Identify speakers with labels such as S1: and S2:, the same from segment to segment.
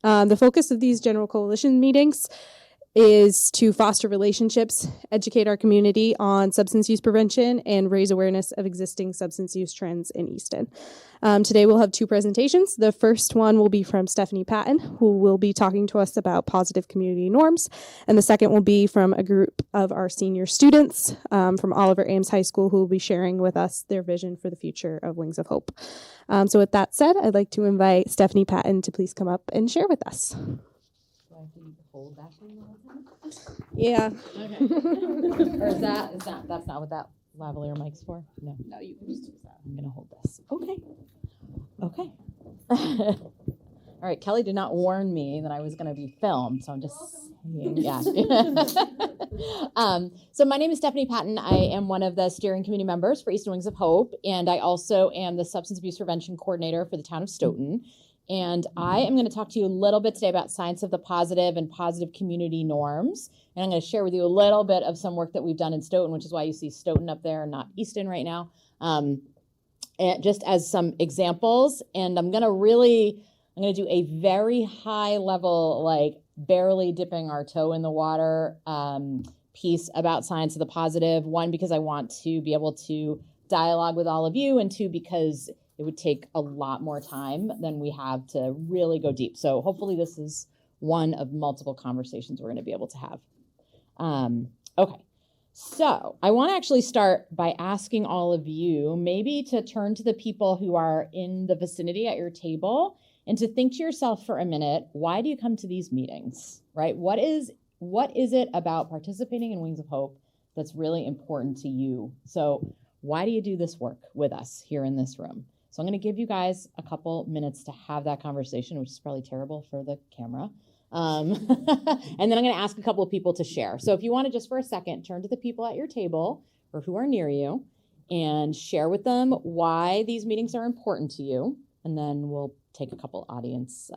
S1: The focus of these general coalition meetings is to foster relationships, educate our community on substance use prevention, and raise awareness of existing substance use trends in Easton. Today we'll have 2 presentations. The first one will be from Stephanie Patton, who will be talking to us about positive community norms. And the second will be from a group of our senior students from Oliver Ames High School, who will be sharing with us their vision for the future of Wings of Hope. So with that said, I'd like to invite Stephanie Patton to please come up and share with us.
S2: Hold that thing the whole time?
S1: Yeah.
S2: Okay. Or is that's not what that lavalier mic's for? No.
S1: No, you can just use that.
S2: I'm gonna hold this. Okay. All right, Kelly did not warn me that I was gonna be filmed, so I'm just saying, yeah. So my name is Stephanie Patton. I am one of the steering committee members for Easton Wings of Hope, and I also am the substance abuse prevention coordinator for the town of Stoughton. And I am going to talk to you a little bit today about science of the positive and positive community norms. And I'm going to share with you a little bit of some work that we've done in Stoughton, which is why you see Stoughton up there and not Easton right now, and just as some examples. And I'm going to do a very high level, like barely dipping our toe in the water piece about science of the positive. 1, because I want to be able to dialogue with all of you, and 2, because it would take a lot more time than we have to really go deep. So hopefully this is one of multiple conversations we're going to be able to have. Okay, so I want to actually start by asking all of you maybe to turn to the people who are in the vicinity at your table and to think to yourself for a minute, why do you come to these meetings, right? What is it about participating in Wings of Hope that's really important to you? So why do you do this work with us here in this room? So I'm going to give you guys a couple minutes to have that conversation, which is probably terrible for the camera. And then I'm going to ask a couple of people to share. So if you want to just for a second, turn to the people at your table or who are near you and share with them why these meetings are important to you. And then we'll take a couple audience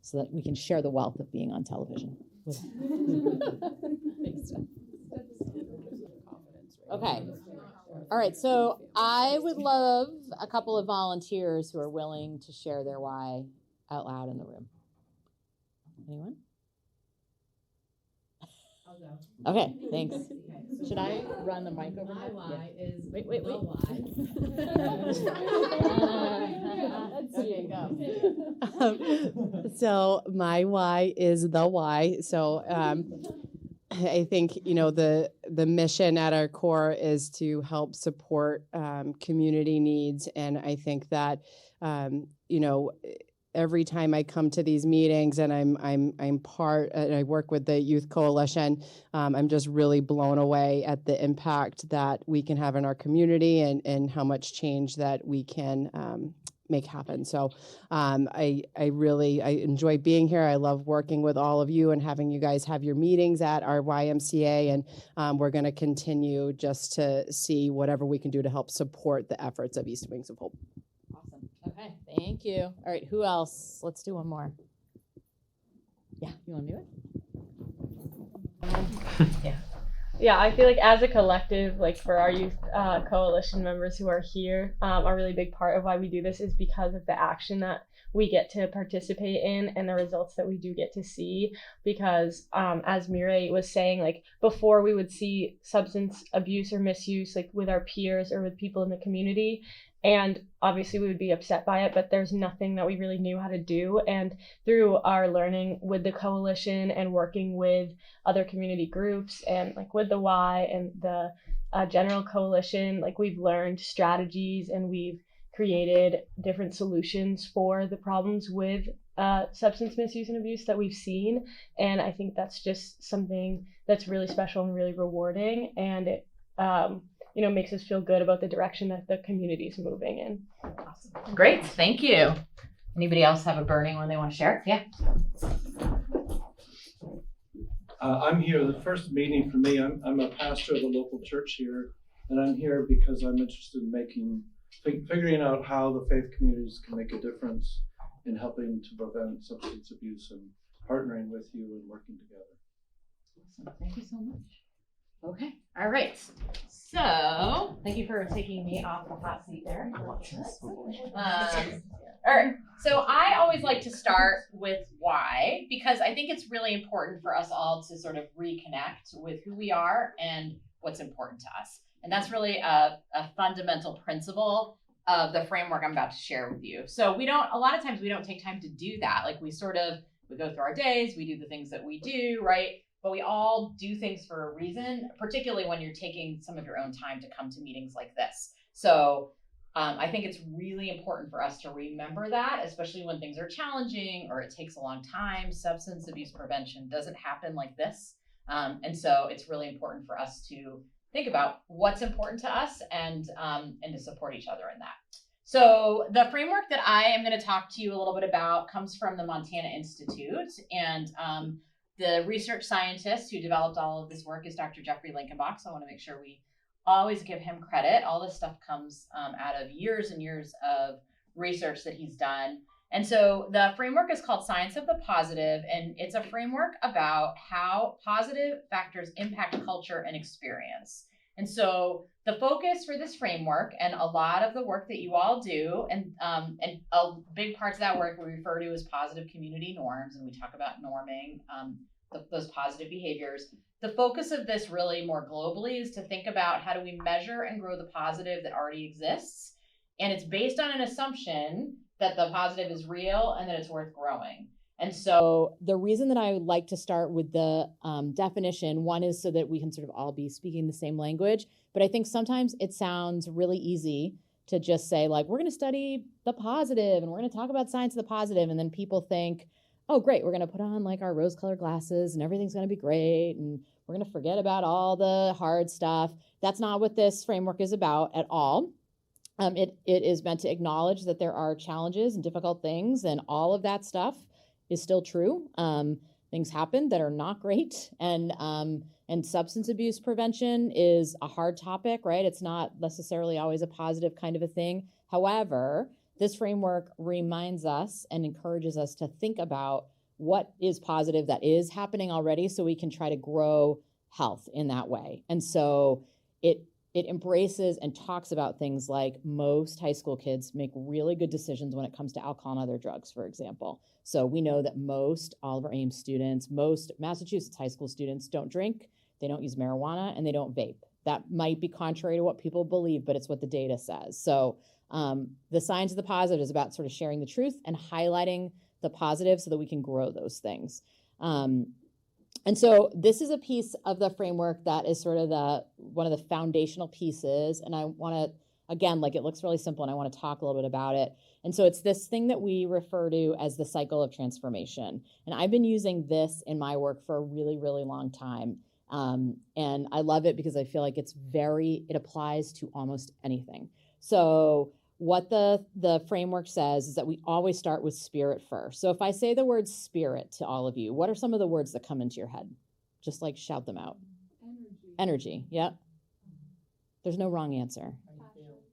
S2: so that we can share the wealth of being on television. Okay. All right, so I would love a couple of volunteers who are willing to share their why out loud in the room. Anyone?
S3: I'll go.
S2: Okay, thanks. Should I run the mic over?
S3: My why is
S2: wait.
S3: the why.
S2: Okay,
S4: go. So my why is the why. So I think, the mission at our core is to help support community needs. And I think that, every time I come to these meetings and I'm part, and I work with the Youth Coalition, I'm just really blown away at the impact that we can have in our community and how much change that we can make happen. So I enjoy being here. I love working with all of you and having you guys have your meetings at our YMCA. And we're going to continue just to see whatever we can do to help support the efforts of East Wings of Hope.
S2: Awesome. Okay, thank you. All right, who else? Let's do one more. Yeah, you want to do it?
S5: Yeah. Yeah, I feel like as a collective, like for our youth coalition members who are here, a really big part of why we do this is because of the action that we get to participate in and the results that we do get to see. Because as Mireille was saying, like before we would see substance abuse or misuse like with our peers or with people in the community, and obviously we would be upset by it, but there's nothing that we really knew how to do. And through our learning with the coalition and working with other community groups and like with the Y and the general coalition, like we've learned strategies and we've created different solutions for the problems with substance misuse and abuse that we've seen. And I think that's just something that's really special and really rewarding. And it makes us feel good about the direction that the community is moving in.
S2: Awesome. Great, thank you. Anybody else have a burning one they want to share? Yeah.
S6: I'm here, the first meeting for me, I'm a pastor of a local church here, and I'm here because I'm interested in figuring out how the faith communities can make a difference in helping to prevent substance abuse and partnering with you and working together.
S2: Awesome. Thank you so much. Okay. All right. So thank you for taking me off the hot seat there. All right. So I always like to start with why, because I think it's really important for us all to sort of reconnect with who we are and what's important to us. And that's really a fundamental principle of the framework I'm about to share with you. So a lot of times we don't take time to do that. Like we go through our days, we do the things that we do, right? But we all do things for a reason, particularly when you're taking some of your own time to come to meetings like this. So I think it's really important for us to remember that, especially when things are challenging or it takes a long time. Substance abuse prevention doesn't happen like this. And so it's really important for us to think about what's important to us and to support each other in that. So the framework that I am going to talk to you a little bit about comes from the Montana Institute, and the research scientist who developed all of this work is Dr. Jeffrey Linkenbach. So I want to make sure we always give him credit. All this stuff comes out of years and years of research that he's done. And so the framework is called Science of the Positive, and it's a framework about how positive factors impact culture and experience. And so the focus for this framework and a lot of the work that you all do, and a big parts of that work we refer to as positive community norms, and we talk about norming those positive behaviors. The focus of this really more globally is to think about how do we measure and grow the positive that already exists. And it's based on an assumption that the positive is real and that it's worth growing. And so the reason that I like to start with the definition, one is so that we can sort of all be speaking the same language. But I think sometimes it sounds really easy to just say, like, we're going to study the positive and we're going to talk about science of the positive. And then people think, oh, great, we're going to put on like our rose-colored glasses and everything's going to be great. And we're going to forget about all the hard stuff. That's not what this framework is about at all. It is meant to acknowledge that there are challenges and difficult things, and all of that stuff is still true. Things happen that are not great, and substance abuse prevention is a hard topic, right? It's not necessarily always a positive kind of a thing. However, this framework reminds us and encourages us to think about what is positive that is happening already, so we can try to grow health in that way. And so it embraces and talks about things like most high school kids make really good decisions when it comes to alcohol and other drugs, for example. So we know that all of our AIM students, most Massachusetts high school students don't drink, they don't use marijuana, and they don't vape. That might be contrary to what people believe, but it's what the data says. So the Science of the Positive is about sort of sharing the truth and highlighting the positive so that we can grow those things. And so this is a piece of the framework that is sort of one of the foundational pieces. And I want to, again, like, it looks really simple and I want to talk a little bit about it. And so it's this thing that we refer to as the cycle of transformation. And I've been using this in my work for a really, really long time. And I love it because I feel like it applies to almost anything. So what the framework says is that we always start with spirit first. So if I say the word spirit to all of you, what are some of the words that come into your head? Just like shout them out. Energy. Yep. There's no wrong answer.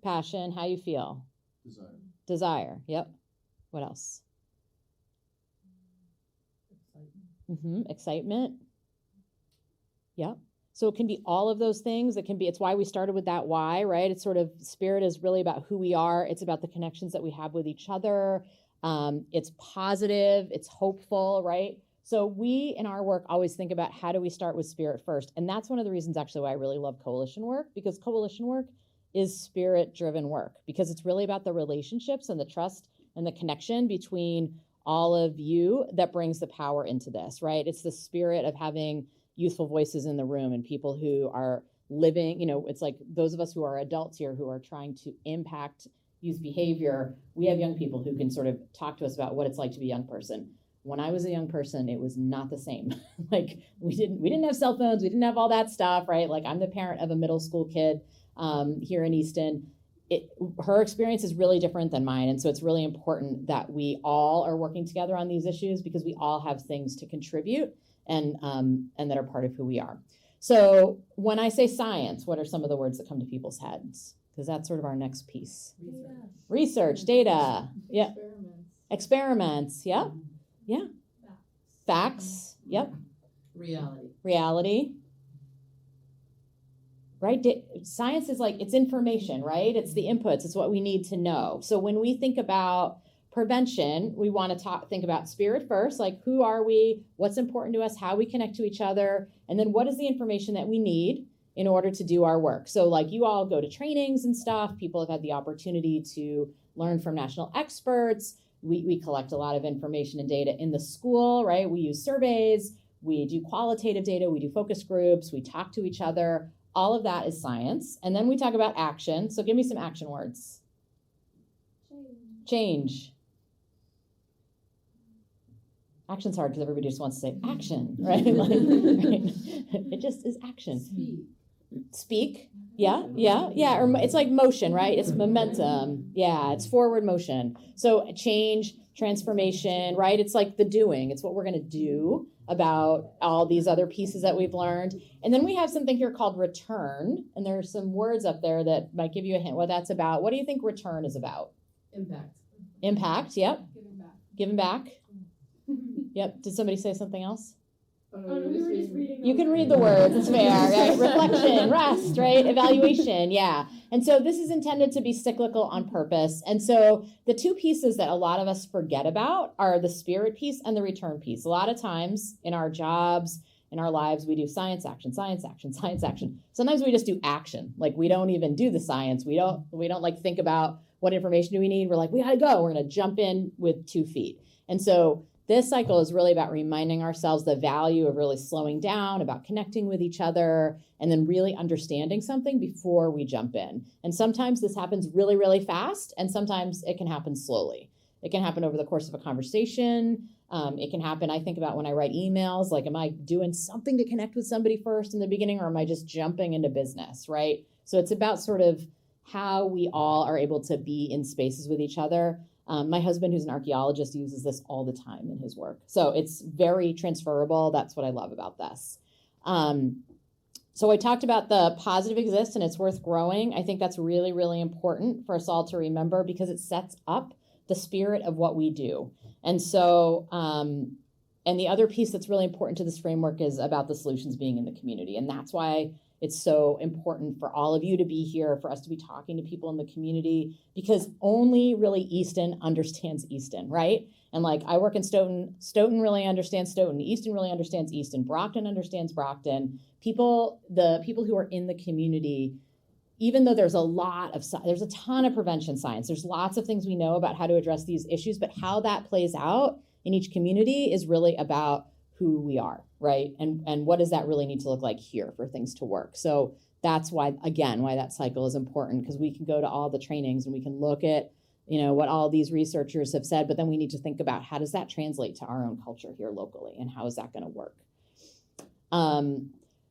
S2: Passion. How you feel? Desire. Yep. What else? Excitement. Yep. So it can be all of those things. It's why we started with that why, right? It's sort of, spirit is really about who we are. It's about the connections that we have with each other. It's positive, it's hopeful, right? So we, in our work, always think about how do we start with spirit first. And that's one of the reasons actually why I really love coalition work, because coalition work is spirit-driven work, because it's really about the relationships and the trust and the connection between all of you that brings the power into this, right? It's the spirit of having youthful voices in the room and people who are living, it's like those of us who are adults here who are trying to impact youth behavior. We have young people who can sort of talk to us about what it's like to be a young person. When I was a young person, it was not the same. Like we didn't have cell phones, we didn't have all that stuff, right? Like I'm the parent of a middle school kid here in Easton. Her experience is really different than mine. And so it's really important that we all are working together on these issues because we all have things to contribute and that are part of who we are. So when I say science, what are some of the words that come to people's heads? Because that's sort of our next piece. Research, data. Yeah. Experiments. Yep. Yeah. Facts. Yep.
S3: Reality.
S2: Reality. right? Science is like, it's information, right? It's the inputs, it's what we need to know. So when we think about prevention, we want to think about spirit first, like who are we, what's important to us, how we connect to each other, and then what is the information that we need in order to do our work. So like you all go to trainings and stuff, people have had the opportunity to learn from national experts. We collect a lot of information and data in the school, right? We use surveys, we do qualitative data, we do focus groups, we talk to each other. All of that is science. And then we talk about action. So give me some action words. Change. Action's hard because everybody just wants to say action, right? Like, right? It just is action. Speak. Yeah. Or it's like motion, right? It's momentum. Yeah, it's forward motion. So change, transformation, right? It's like the doing. It's what we're going to do about all these other pieces that we've learned. And then we have something here called return. And there's some words up there that might give you a hint what that's about. What do you think return is about? Impact, yep. Giving back. Yep. Did somebody say something else? You can read the words, it's fair, right? Reflection, rest, right? Evaluation, yeah. And so this is intended to be cyclical on purpose. And so the two pieces that a lot of us forget about are the spirit piece and the return piece. A lot of times in our jobs, in our lives, we do science, action, science, action, science, action. Sometimes we just do action. Like we don't even do the science. We don't like think about what information do we need. We're like, we gotta go. We're gonna jump in with 2 feet. And so this cycle is really about reminding ourselves the value of really slowing down, about connecting with each other, and then really understanding something before we jump in. And sometimes this happens really, really fast, and sometimes it can happen slowly. It can happen over the course of a conversation. It can happen, I think about when I write emails, like, am I doing something to connect with somebody first in the beginning, or am I just jumping into business, right? So it's about sort of how we all are able to be in spaces with each other. My husband, who's an archaeologist, uses this all the time in his work. So it's very transferable. That's what I love about this. So I talked about the positive exists and it's worth growing. I think that's really, really important for us all to remember because it sets up the spirit of what we do. And so, and the other piece that's really important to this framework is about the solutions being in the community. And that's why it's so important for all of you to be here, for us to be talking to people in the community, because only really Easton understands Easton, right? And like I work in Stoughton, Stoughton really understands Stoughton, Easton really understands Easton, Brockton understands Brockton. The people who are in the community, even though there's a ton of prevention science, there's lots of things we know about how to address these issues, but how that plays out in each community is really about who we are, right? And what does that really need to look like here for things to work? So that's why that cycle is important, because we can go to all the trainings and we can look at, what all these researchers have said, but then we need to think about how does that translate to our own culture here locally, and how is that going to work?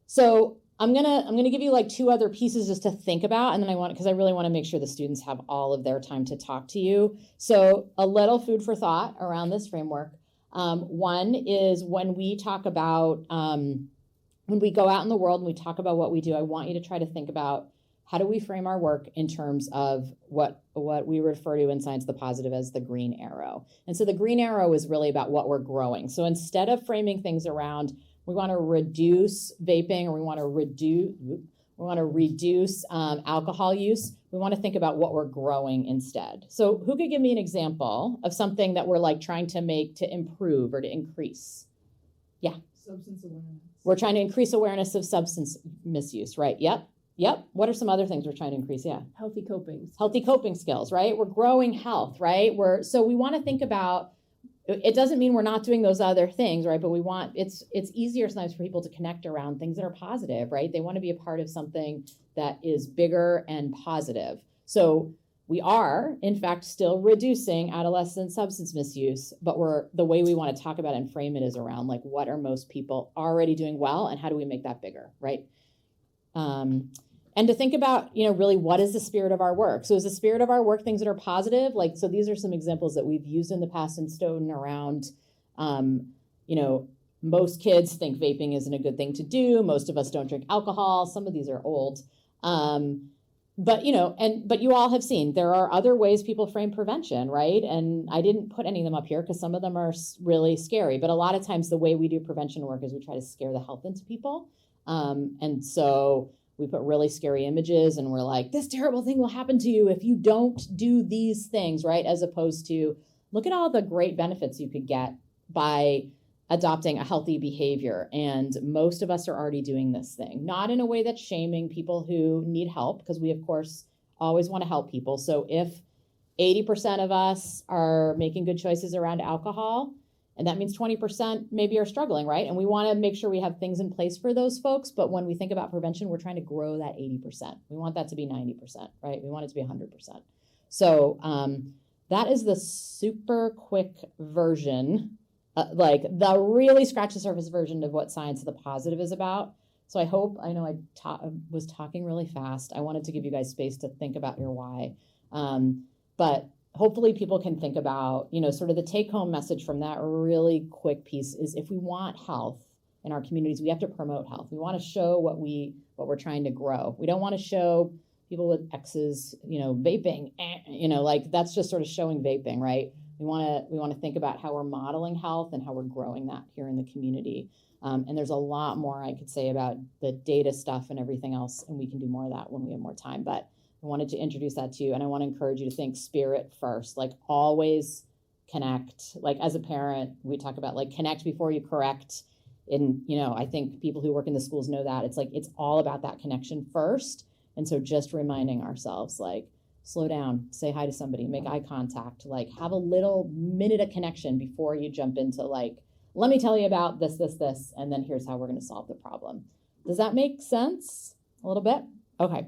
S2: So I'm gonna give you like 2 other pieces just to think about, and then because I really want to make sure the students have all of their time to talk to you. So a little food for thought around this framework. One is when we talk about, when we go out in the world and we talk about what we do, I want you to try to think about how do we frame our work in terms of what we refer to in Science of the Positive as the green arrow. And so the green arrow is really about what we're growing. So instead of framing things around, we want to reduce vaping, or we want to reduce alcohol use, we want to think about what we're growing instead. So who could give me an example of something that we're like trying to make to improve or to increase? Yeah.
S3: Substance awareness.
S2: We're trying to increase awareness of substance misuse, right? Yep. What are some other things we're trying to increase? Yeah.
S3: Healthy coping.
S2: Healthy coping skills, right? We're growing health, right? So we want to think about, it doesn't mean we're not doing those other things, right? But it's easier sometimes for people to connect around things that are positive, right? They want to be a part of something that is bigger and positive. So we are, in fact, still reducing adolescent substance misuse, but the way we want to talk about it and frame it is around like, what are most people already doing well, and how do we make that bigger, right? And to think about, really what is the spirit of our work? So is the spirit of our work things that are positive? Like, so these are some examples that we've used in the past in Stoughton around, most kids think vaping isn't a good thing to do. Most of us don't drink alcohol. Some of these are old. But you all have seen there are other ways people frame prevention, right? And I didn't put any of them up here because some of them are really scary. But a lot of times the way we do prevention work is we try to scare the health into people. And so we put really scary images and we're like, this terrible thing will happen to you if you don't do these things, right? As opposed to look at all the great benefits you could get by adopting a healthy behavior. And most of us are already doing this thing, not in a way that's shaming people who need help, because we, of course, always want to help people. So if 80% of us are making good choices around alcohol, and that means 20% maybe are struggling, right? And we want to make sure we have things in place for those folks. But when we think about prevention, we're trying to grow that 80%. We want that to be 90%, right? We want it to be 100%. So that is the super quick version, like the really scratch the surface version of what Science of the Positive is about. So I know I was talking really fast. I wanted to give you guys space to think about your why. But hopefully people can think about, sort of the take home message from that really quick piece is, if we want health in our communities, we have to promote health. We want to show what we're trying to grow. We don't want to show people with X's, vaping, like that's just sort of showing vaping, right? We want to think about how we're modeling health and how we're growing that here in the community. And there's a lot more I could say about the data stuff and everything else, and we can do more of that when we have more time. But I wanted to introduce that to you, and I want to encourage you to think spirit first. Like, always connect. Like, as a parent, we talk about like connect before you correct. And I think people who work in the schools know that it's all about that connection first. And so just reminding ourselves, like, slow down, say hi to somebody, make eye contact, like have a little minute of connection before you jump into like, let me tell you about this, and then here's how we're going to solve the problem. Does that make sense a little bit? Okay.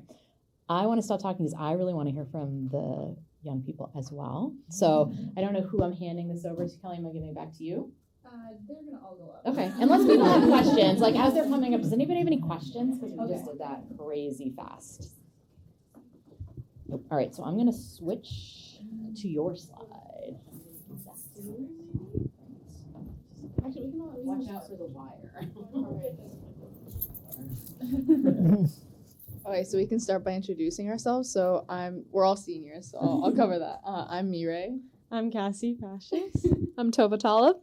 S2: I want to stop talking because I really want to hear from the young people as well. So I don't know who I'm handing this over to. Kelly, am I giving it back to you?
S3: They're going to all go up.
S2: Okay. Unless people have questions, like as they're coming up, does anybody have any questions? Because we just did that crazy fast. Nope. All right. So I'm going to switch to your slide.
S3: Actually, we can all
S2: Watch out for the wire.
S7: Okay, so we can start by introducing ourselves. So we're all seniors, so I'll cover that. I'm Mireille.
S1: I'm Cassie Pashas. I'm Tova Talib.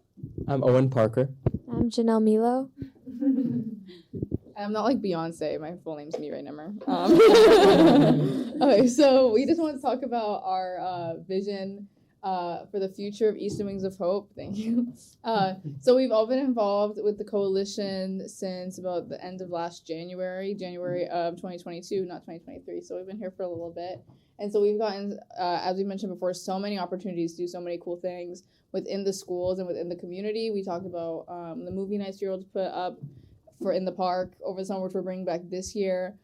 S8: I'm Owen Parker.
S9: I'm Janelle Milo.
S7: I'm not like Beyonce. My full name's Mireille Nimmer. Okay, so we just want to talk about our vision for the future of Easton Wings of Hope. Thank you. So we've all been involved with the coalition since about the end of last January of 2022, not 2023. So we've been here for a little bit. And so we've gotten, as we mentioned before, so many opportunities to do so many cool things within the schools and within the community. We talked about the movie nights you're able to put up in the park over the summer, which we're bringing back this year.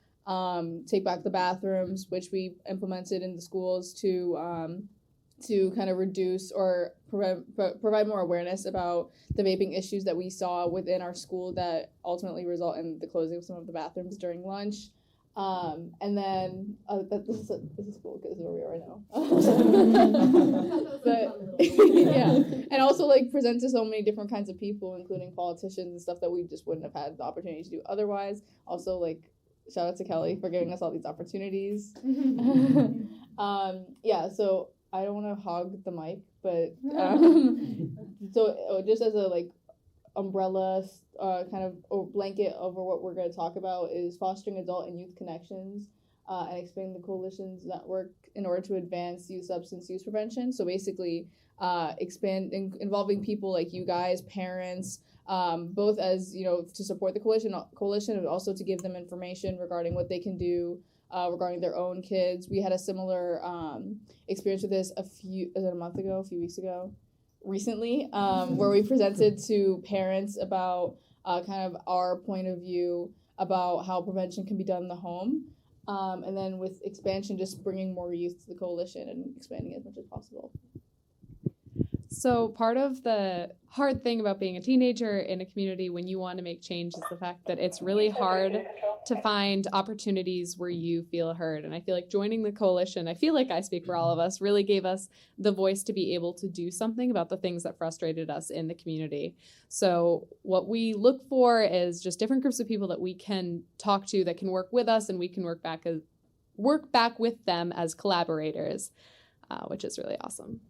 S7: Take back the bathrooms, which we implemented in the schools to kind of reduce or provide more awareness about the vaping issues that we saw within our school that ultimately result in the closing of some of the bathrooms during lunch. And then this is cool because this is where we are right now. But yeah, and also like present to so many different kinds of people, including politicians and stuff that we just wouldn't have had the opportunity to do otherwise. Also, like, shout out to Kelly for giving us all these opportunities. Yeah, so I don't want to hog the mic, but so just as a like umbrella kind of blanket over what we're going to talk about is fostering adult and youth connections and expanding the coalition's network in order to advance youth substance use prevention. So basically involving people like you guys, parents, both as, to support the coalition, but also to give them information regarding what they can do regarding their own kids. We had a similar experience with this a few weeks ago, recently, where we presented to parents about kind of our point of view about how prevention can be done in the home. And then with expansion, just bringing more youth to the coalition and expanding as much as possible.
S10: So part of the hard thing about being a teenager in a community when you want to make change is the fact that it's really hard to find opportunities where you feel heard. And I feel like joining the coalition, I feel like I speak for all of us, really gave us the voice to be able to do something about the things that frustrated us in the community. So what we look for is just different groups of people that we can talk to, that can work with us, and we can work back with them as collaborators, which is really awesome.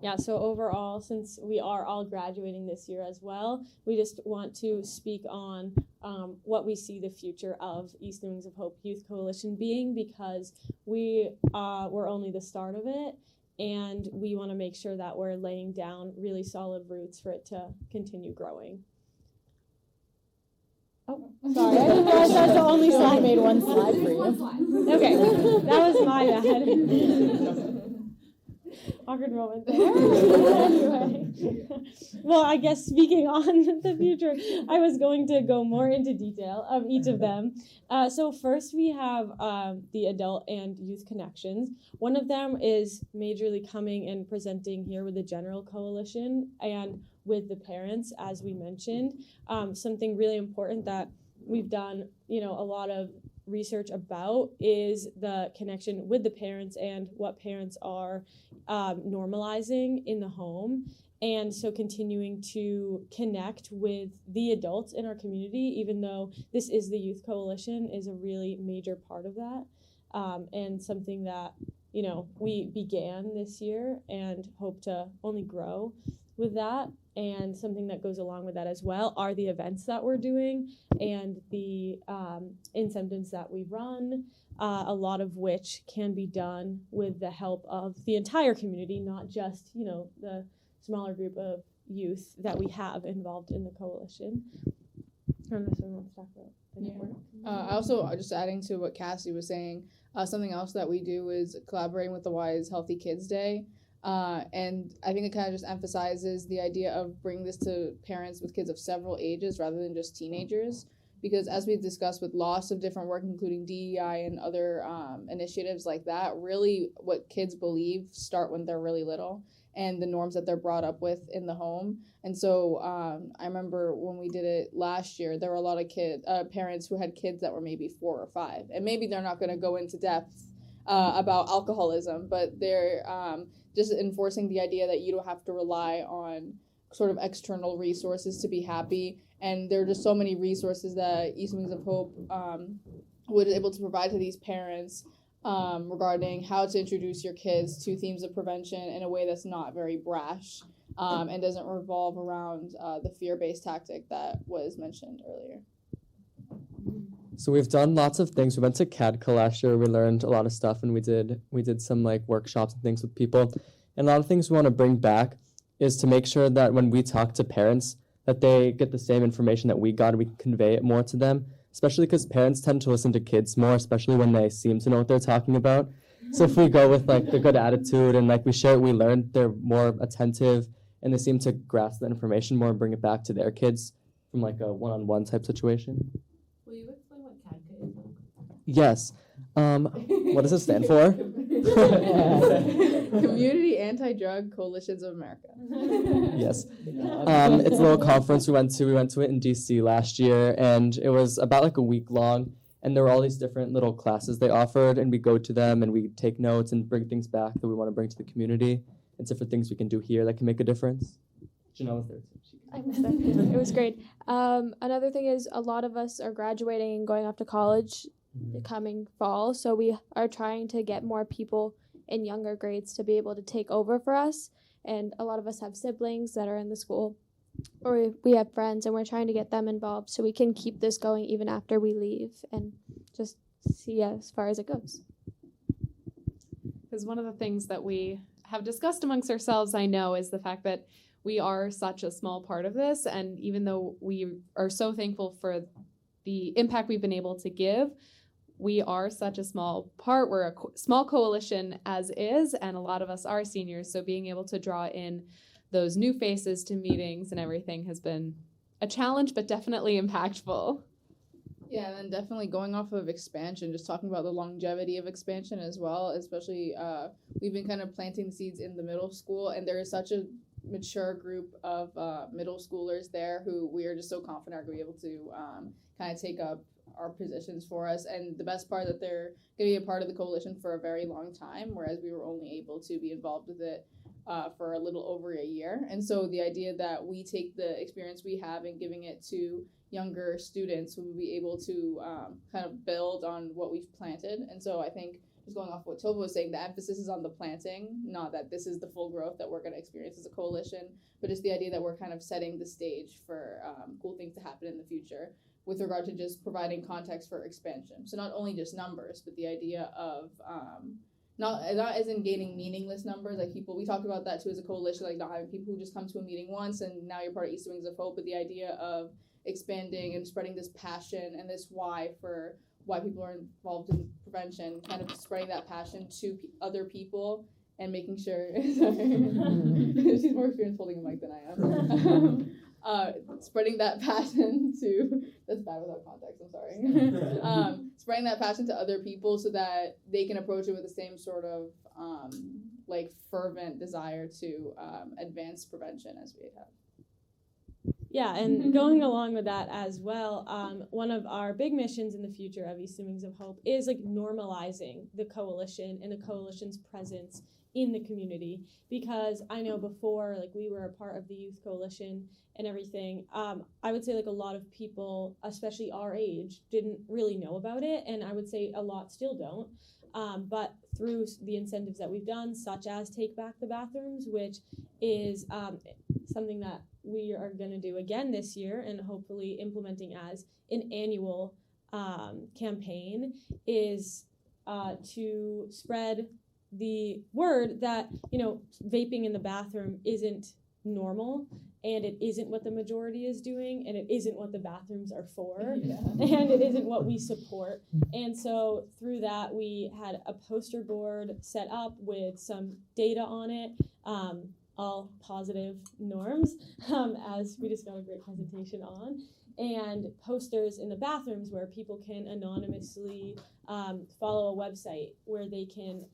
S8: Yeah, so overall, since we are all graduating this year as well, we just want to speak on what we see the future of Easton Wings of Hope Youth Coalition being, because we're only the start of it, and we want to make sure that we're laying down really solid roots for it to continue growing. Oh, sorry, I didn't realize that was the only slide.
S2: I made one slide for you.
S8: Okay, that was my bad. Awkward moment there. Anyway, well, I guess speaking on the future, I was going to go more into detail of each of them. So first we have the adult and youth connections. One of them is majorly coming and presenting here with the general coalition and with the parents, as we mentioned. Something really important that we've done, a lot of research about is the connection with the parents and what parents are normalizing in the home. And so continuing to connect with the adults in our community, even though this is the youth coalition, is a really major part of that. And something that, we began this year and hope to only grow with that. And something that goes along with that as well are the events that we're doing and the incentives that we run, a lot of which can be done with the help of the entire community, not just, the smaller group of youth that we have involved in the coalition. I don't know if someone wants to talk about the network.
S7: Also, just adding to what Cassie was saying, something else that we do is collaborating with the Wise Healthy Kids Day. And I think it kind of just emphasizes the idea of bringing this to parents with kids of several ages rather than just teenagers. Because as we've discussed with lots of different work, including DEI and other initiatives like that, really what kids believe start when they're really little and the norms that they're brought up with in the home. And so I remember when we did it last year, there were a lot of parents who had kids that were maybe 4 or 5. And maybe they're not going to go into depth about alcoholism, but they're just enforcing the idea that you don't have to rely on sort of external resources to be happy. And there are just so many resources that Easton Wings of Hope was able to provide to these parents regarding how to introduce your kids to themes of prevention in a way that's not very brash and doesn't revolve around the fear-based tactic that was mentioned earlier.
S9: So we've done lots of things. We went to CADCA last year. We learned a lot of stuff, and we did some workshops and things with people. And a lot of things we want to bring back is to make sure that when we talk to parents, that they get the same information that we got, and we can convey it more to them. Especially because parents tend to listen to kids more, especially when they seem to know what they're talking about. So if we go with the good attitude and we share what we learned, they're more attentive and they seem to grasp the information more and bring it back to their kids from a one-on-one type situation.
S3: Will you explain what CADCA is?
S9: Yes. What does it stand for?
S7: Community Anti-Drug Coalitions of America.
S9: Yes. It's a little conference we went to. We went to it in DC last year, and it was about a week long, and there were all these different little classes they offered, and we go to them and we take notes and bring things back that we want to bring to the community and different things we can do here that can make a difference. Janelle was there too.
S11: It was great. Another thing is a lot of us are graduating and going off to college the coming fall, so we are trying to get more people in younger grades to be able to take over for us. And a lot of us have siblings that are in the school, or we have friends, and we're trying to get them involved so we can keep this going even after we leave and just see as far as it goes.
S10: Because one of the things that we have discussed amongst ourselves, I know, is the fact that we are such a small part of this. And even though we are so thankful for the impact we've been able to give, we are such a small part. We're a small coalition as is, and a lot of us are seniors. So being able to draw in those new faces to meetings and everything has been a challenge, but definitely impactful.
S7: Yeah, and then definitely going off of expansion, just talking about the longevity of expansion as well, especially we've been kind of planting seeds in the middle school, and there is such a mature group of middle schoolers there who we are just so confident are going to be able to kind of take up our positions for us. And the best part that they're going to be a part of the coalition for a very long time, whereas we were only able to be involved with it for a little over a year. And so the idea that we take the experience we have and giving it to younger students who will be able to kind of build on what we've planted. And so I think just going off what Tova was saying, the emphasis is on the planting, not that this is the full growth that we're going to experience as a coalition, but just the idea that we're kind of setting the stage for cool things to happen in the future with regard to just providing context for expansion. So not only just numbers, but the idea of not as in gaining meaningless numbers, like people, we talked about that too as a coalition, like not having people who just come to a meeting once and now you're part of Easton Wings of Hope, but the idea of expanding and spreading this passion and this why for why people are involved in prevention, kind of spreading that passion to other people and making sure, sorry, she's more experienced holding a mic than I am. Spreading that passion to, that's bad without context, I'm sorry. Spreading that passion to other people so that they can approach it with the same sort of like fervent desire to advance prevention as we have.
S8: Yeah, and going along with that as well, one of our big missions in the future of Easton Wings of Hope is like normalizing the coalition and the coalition's presence in the community, because I know before, like, we were a part of the youth coalition and everything, I would say like a lot of people, especially our age, didn't really know about it, and I would say a lot still don't. But through the incentives that we've done, such as Take Back the Bathrooms, which is something that we are going to do again this year and hopefully implementing as an annual campaign, is to spread the word that, you know, vaping in the bathroom isn't normal, and it isn't what the majority is doing, and it isn't what the bathrooms are for, and it isn't what we support. And so through that, we had a poster board set up with some data on it, all positive norms, as we just got a great presentation on, and posters in the bathrooms where people can anonymously follow a website where they can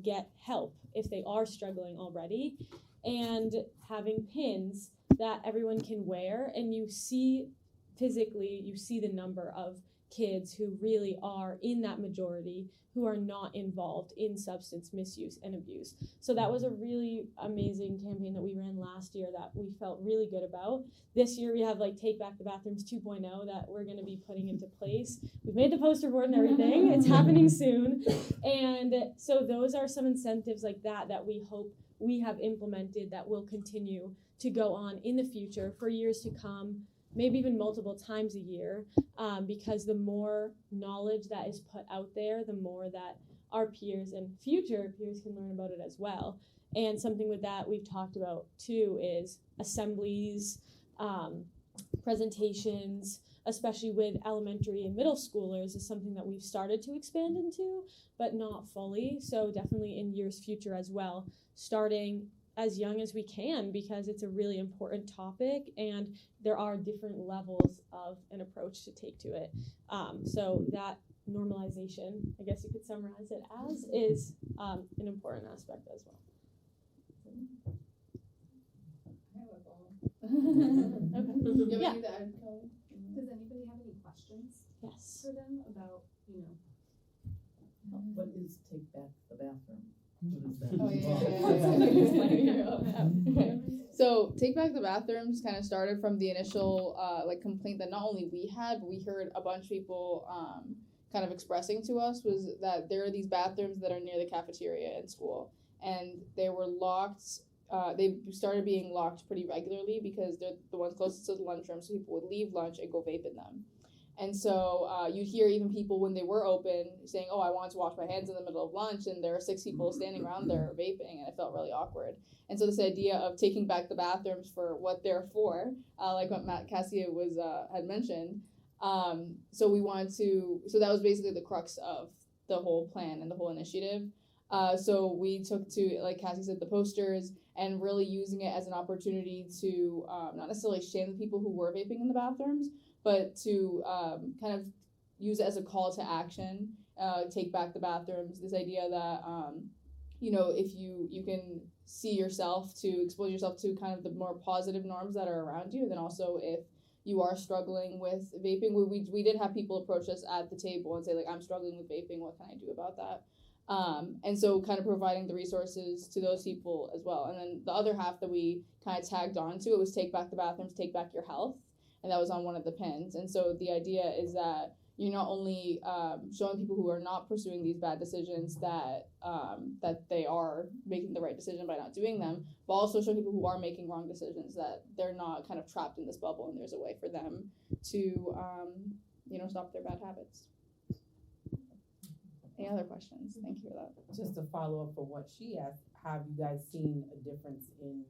S8: get help if they are struggling already, and having pins that everyone can wear, and you see physically, you see the number of kids who really are in that majority who are not involved in substance misuse and abuse. So that was a really amazing campaign that we ran last year that we felt really good about. This year we have like Take Back the Bathrooms 2.0 that we're going to be putting into place. We've made the poster board and everything. It's happening soon. And so those are some incentives like that that we hope we have implemented that will continue to go on in the future for years to come, maybe even multiple times a year, because the more knowledge that is put out there, the more that our peers and future peers can learn about it as well. And something with that we've talked about too is assemblies, presentations, especially with elementary and middle schoolers, is something that we've started to expand into, but not fully. So definitely in years future as well, starting as young as we can, because it's a really important topic and there are different levels of an approach to take to it. So that normalization, I guess you could summarize it as, is an important aspect as well.
S7: Okay.
S8: Yeah.
S3: Does anybody have any questions
S8: Yes.
S3: for them about, you know?
S12: What is Take Back the Bathroom? What is that?
S7: Oh, yeah. So Take Back the Bathrooms kind of started from the initial like complaint that not only we had, but we heard a bunch of people kind of expressing to us, was that there are these bathrooms that are near the cafeteria in school, and they were locked. They started being locked pretty regularly because they're the ones closest to the lunchroom, so people would leave lunch and go vape in them. And so you'd hear even people when they were open saying, oh, I wanted to wash my hands in the middle of lunch, and there are 6 people standing around there vaping, and it felt really awkward. And so this idea of taking back the bathrooms for what they're for, like what Matt Cassia was had mentioned, so we wanted to, so that was basically the crux of the whole plan and the whole initiative. So we took to, like Cassie said, the posters, and really using it as an opportunity to not necessarily shame the people who were vaping in the bathrooms, but to kind of use it as a call to action, take back the bathrooms, this idea that, you know, if you can see yourself, to expose yourself to kind of the more positive norms that are around you, then also if you are struggling with vaping, we did have people approach us at the table and say, like, I'm struggling with vaping, what can I do about that? And so kind of providing the resources to those people as well. And then the other half that we kind of tagged onto, it was Take Back the Bathrooms, Take Back Your Health. And that was on one of the pins. And so the idea is that, you're not only showing people who are not pursuing these bad decisions that they are making the right decision by not doing them, but also showing people who are making wrong decisions that they're not kind of trapped in this bubble, and there's a way for them to stop their bad habits. Any other questions? Thank you for that.
S12: Just to follow up on what she asked, have you guys seen a difference in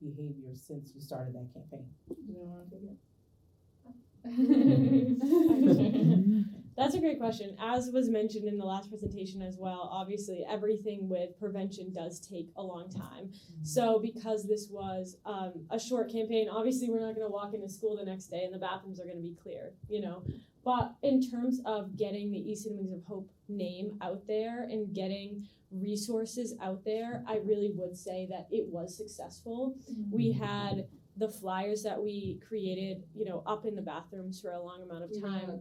S12: behavior since you started that campaign?
S7: Do you want to take it?
S8: That's a great question. As was mentioned in the last presentation as well, obviously everything with prevention does take a long time. So because this was a short campaign, obviously we're not going to walk into school the next day and the bathrooms are going to be clear, But in terms of getting the Easton Wings of Hope name out there and getting resources out there, I really would say that it was successful. Mm-hmm. We had the flyers that we created, up in the bathrooms for a long amount of time.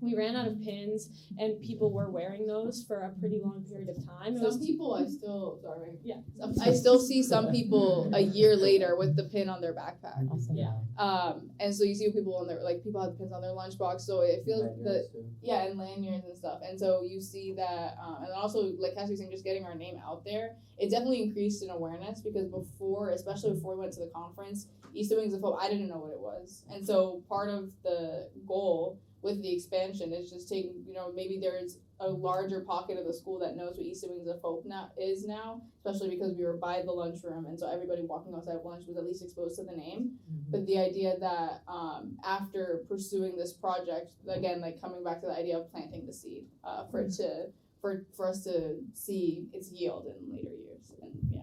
S8: We ran out of pins, and people were wearing those for a pretty long period of time.
S7: I still see some people a year later with the pin on their backpack.
S8: Awesome. Yeah.
S7: And so you see people on their people have the pins on their lunchbox. So it feels and lanyards and stuff. And so you see that, and also like Cassie was saying, just getting our name out there, it definitely increased in awareness because especially before we went to the conference, Easton Wings of Hope, I didn't know what it was. And so part of the goal with the expansion is just taking, maybe there's a larger pocket of the school that knows what Easton Wings of Hope now, especially because we were by the lunchroom, and so everybody walking outside of lunch was at least exposed to the name. Mm-hmm. But the idea that after pursuing this project, again, like coming back to the idea of planting the seed for us to see its yield in later years, and yeah.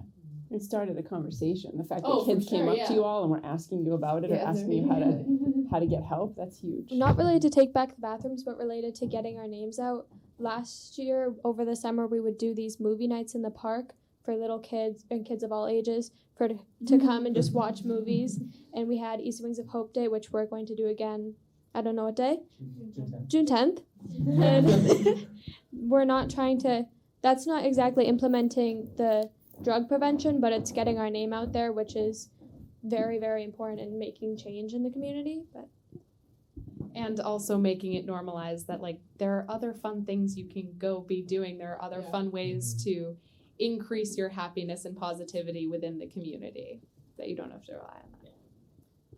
S13: It started a conversation. The fact that kids came up to you all and were asking you about it or asking you how to get help, that's huge.
S11: Not related to take back the bathrooms, but related to getting our names out. Last year, over the summer, we would do these movie nights in the park for little kids and kids of all ages to come and just watch movies. And we had Easton Wings of Hope Day, which we're going to do again, I don't know what day? June 10th. And we're not trying to, that's not exactly implementing the drug prevention, but it's getting our name out there, which is very, very important in making change in the community.
S10: And also making it normalized that there are other fun things you can go be doing. There are other fun ways to increase your happiness and positivity within the community that you don't have to rely on that.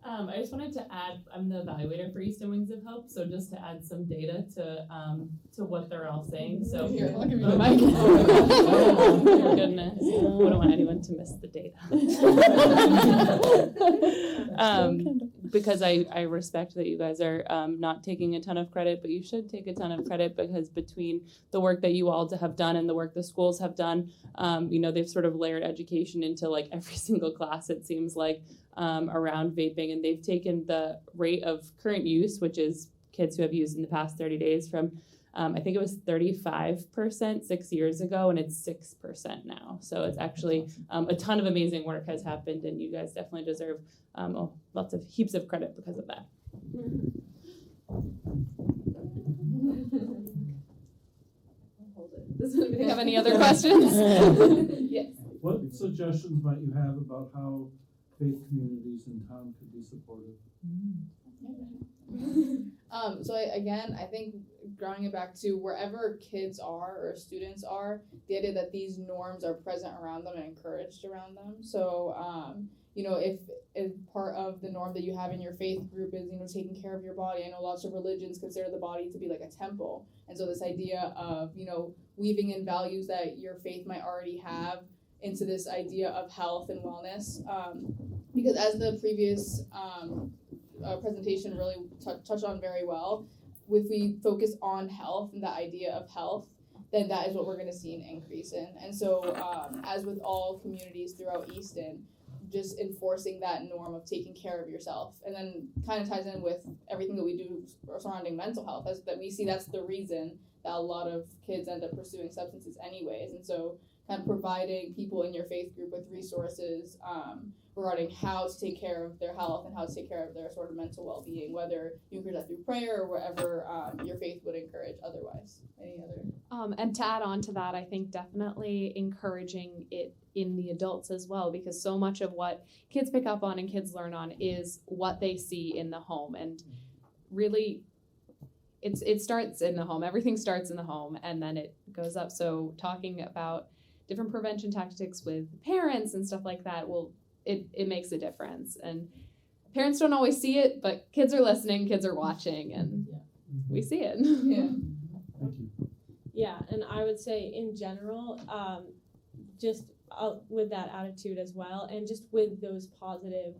S14: I just wanted to add, I'm the evaluator for Easton Wings of Hope, so just to add some data to what they're all saying. So,
S7: here, look at me.
S14: Oh my goodness, I don't want anyone to miss the data. Because I respect that you guys are not taking a ton of credit, but you should take a ton of credit because between the work that you all have done and the work the schools have done, they've sort of layered education into every single class, it seems like, around vaping, and they've taken the rate of current use, which is kids who have used in the past 30 days, from I think it was 35% 6 years ago, and it's 6% now. So it's actually a ton of amazing work has happened, and you guys definitely deserve heaps of credit because of that.
S10: Do you have any other questions?
S7: Yes.
S6: What suggestions might you have about how faith communities in town could be supported?
S7: So I think drawing it back to wherever kids are or students are, the idea that these norms are present around them and encouraged around them. So, if part of the norm that you have in your faith group is, taking care of your body. I know lots of religions consider the body to be like a temple. And so this idea of, weaving in values that your faith might already have into this idea of health and wellness. Because as the previous presentation really touched on very well, if we focus on health and the idea of health, then that is what we're going to see an increase in. And so as with all communities throughout Easton, just enforcing that norm of taking care of yourself, and then kind of ties in with everything that we do surrounding mental health, as that we see that's the reason that a lot of kids end up pursuing substances anyways. And so kind of providing people in your faith group with resources regarding how to take care of their health and how to take care of their sort of mental well-being, whether you encourage that through prayer or whatever your faith would encourage otherwise. Any other?
S10: And to add on to that, I think definitely encouraging it in the adults as well, because so much of what kids pick up on and kids learn on is what they see in the home, and really it starts in the home. Everything starts in the home, and then it goes up. So talking about different prevention tactics with parents and stuff like that it makes a difference. And parents don't always see it, but kids are listening, kids are watching, and we see it.
S8: Yeah, and I would say in general, just with that attitude as well, and just with those positive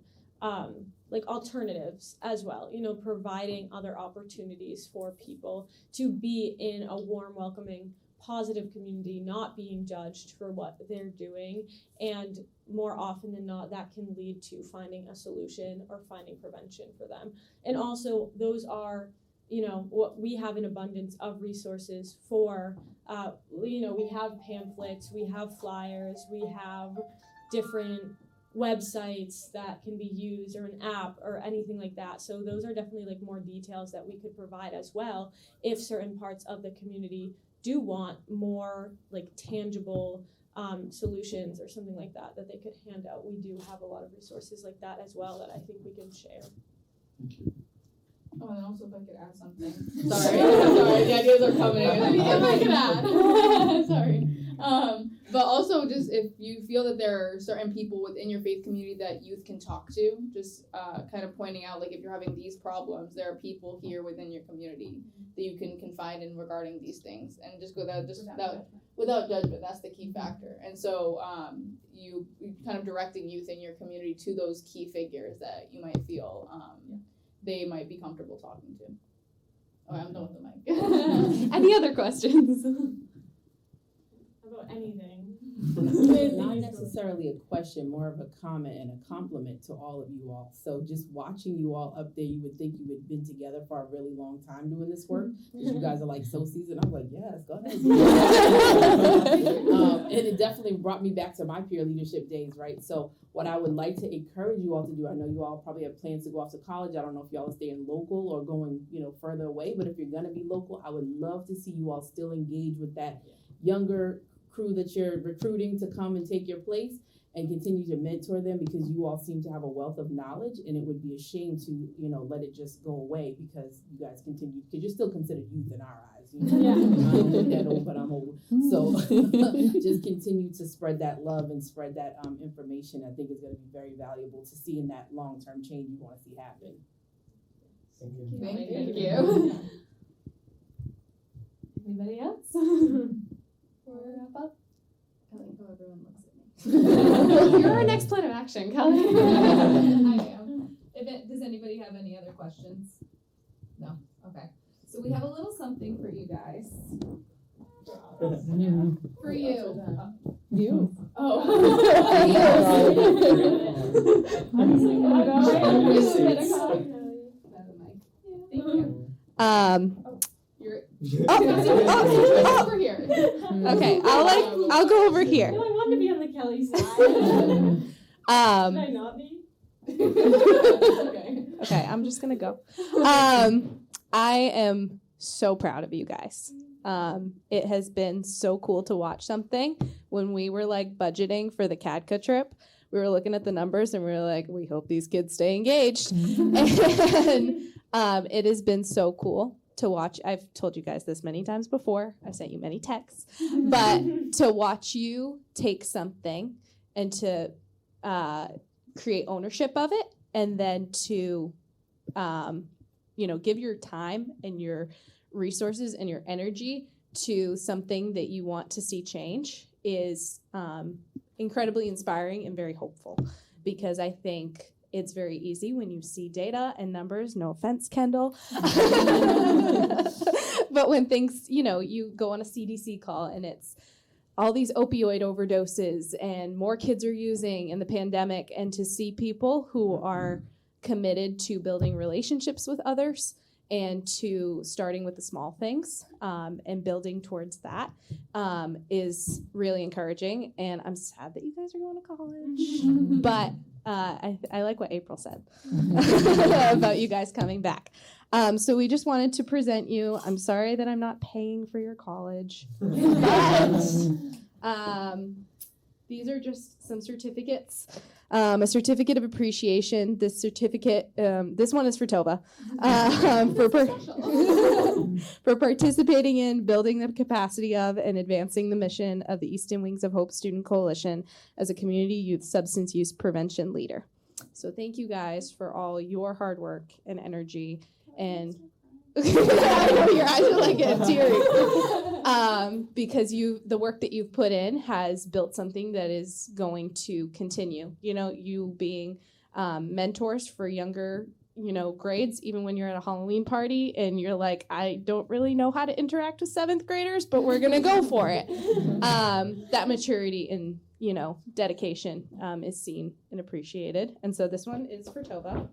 S8: like alternatives as well, providing other opportunities for people to be in a warm, welcoming, positive community, not being judged for what they're doing. And more often than not, that can lead to finding a solution or finding prevention for them. And also those are, what we have an abundance of resources for, we have pamphlets, we have flyers, we have different websites that can be used, or an app or anything like that. So those are definitely like more details that we could provide as well if certain parts of the community do want more like tangible solutions or something like that they could hand out. We do have a lot of resources like that as well that I think we can share.
S6: Thank you.
S7: Oh, and also if I could add something. Sorry, the ideas are coming. If I could add. Sorry. But also just if you feel that there are certain people within your faith community that youth can talk to, just kind of pointing out, like if you're having these problems, there are people here within your community that you can confide in regarding these things, and just without judgment. That's the key factor. And so you kind of directing youth in your community to those key figures that you might feel they might be comfortable talking to. Oh, I'm done with the mic.
S10: Any other questions?
S8: About anything.
S12: Not necessarily a question, more of a comment and a compliment to all of you all. So just watching you all up there, you would think you had been together for a really long time doing this work, because you guys are like so seasoned. I'm like, yes, go ahead. And it definitely brought me back to my peer leadership days, right? So what I would like to encourage you all to do, I know you all probably have plans to go off to college. I don't know if y'all are staying local or going, further away, but if you're gonna be local, I would love to see you all still engage with that younger crew that you're recruiting to come and take your place, and continue to mentor them, because you all seem to have a wealth of knowledge, and it would be a shame to, let it just go away because you guys continue, because you're still considered youth in our eyes. I'm that old, but I'm old. So just continue to spread that love and spread that information. I think is going to be very valuable to see in that long-term change you want to see happen.
S6: Thank you.
S10: Thank you.
S8: Anybody else?
S3: Before we wrap up, I like how everyone looks at me.
S10: You're our next plan of action, Kelly.
S3: I am. Does anybody have any other questions? No? Okay. So we have a little something for you guys. For you.
S7: You.
S3: Oh. Thank you.
S7: Over here.
S1: Okay, I'll go over here.
S8: No, I want to be on the Kelly side. Should I not be?
S1: Okay, I'm just gonna go. I am so proud of you guys. It has been so cool to watch something. When we were like budgeting for the CADCA trip, we were looking at the numbers and we were like, we hope these kids stay engaged. And it has been so cool to watch. I've told you guys this many times before. I've sent you many texts. But to watch you take something and to create ownership of it, and then to give your time and your resources and your energy to something that you want to see change is incredibly inspiring and very hopeful, because I think it's very easy when you see data and numbers, no offense, Kendall, but when things, you go on a CDC call and it's all these opioid overdoses and more kids are using in the pandemic, and to see people who are committed to building relationships with others and to starting with the small things and building towards that is really encouraging. And I'm sad that you guys are going to college, but I like what April said about you guys coming back. So we just wanted to present you. I'm sorry that I'm not paying for your college, but these are just some certificates a certificate of appreciation. This certificate, this one is for Tova, for participating in building the capacity of and advancing the mission of the Easton Wings of Hope Student Coalition as a community youth substance use prevention leader. So thank you guys for all your hard work and energy and I know your eyes are like teary. Because the work that you've put in has built something that is going to continue. You know, you being mentors for younger, grades, even when you're at a Halloween party and you're like, I don't really know how to interact with 7th graders, but we're gonna go for it. That maturity and dedication is seen and appreciated. And so this one is for Tova.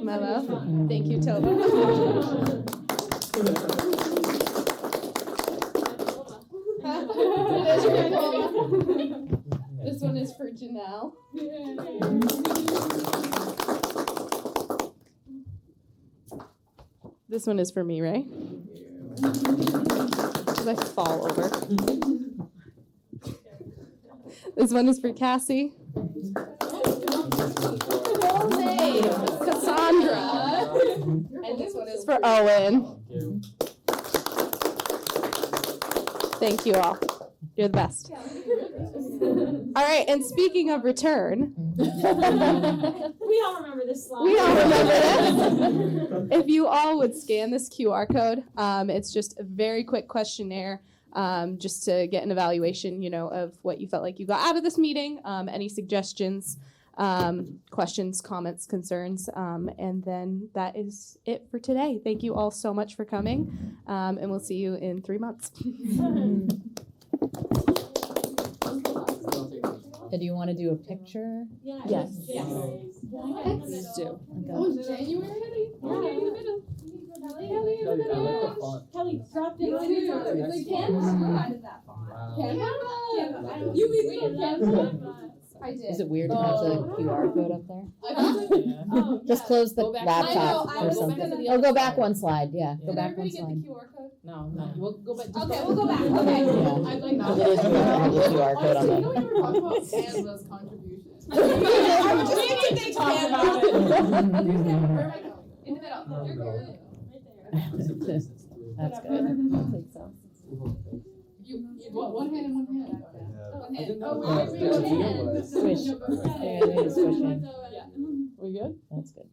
S1: My love. Thank you, Tova. This one is for Janelle. This one is for me, right? Because I fall over. This one is for Cassie. Cassandra. And this one is for Owen. Thank you all. You're the best. All right, and speaking of return.
S8: We all remember this slide.
S1: We all remember this. If you all would scan this QR code, it's just a very quick questionnaire. Just to get an evaluation, of what you felt like you got out of this meeting, any suggestions, questions, comments, concerns, and then that is it for today. Thank you all so much for coming, and we'll see you in 3 months.
S2: Do you want to do a picture?
S8: Yeah.
S2: Yes.
S8: Please
S2: do.
S7: Oh, January?
S8: Kelly dropped it.
S3: Provided that font.
S7: Canva? You mean Canva?
S3: I did.
S2: Is it weird to have the QR code up there? Just close the
S7: Go back.
S2: laptop
S7: I know,
S2: or
S7: go
S2: something.
S7: back to the
S2: Oh,
S7: other
S2: go back
S7: side.
S2: one slide. Yeah, go
S7: Did
S2: back one
S7: everybody get
S2: slide.
S7: the QR code? No. We'll go back.
S3: Okay, we'll go back. Okay.
S2: Yeah.
S7: I'd like
S2: Because it is weird to have the QR code on
S7: Honestly,
S2: there.
S7: we don't even talk about Canva's contribution.
S3: I was just thinking they talk about it.
S7: In the middle. You're good.
S2: That's good. I think so.
S7: One hand and one hand. One hand. Oh,
S2: Swish. Yeah, we need to swish it.
S13: We good?
S2: That's good.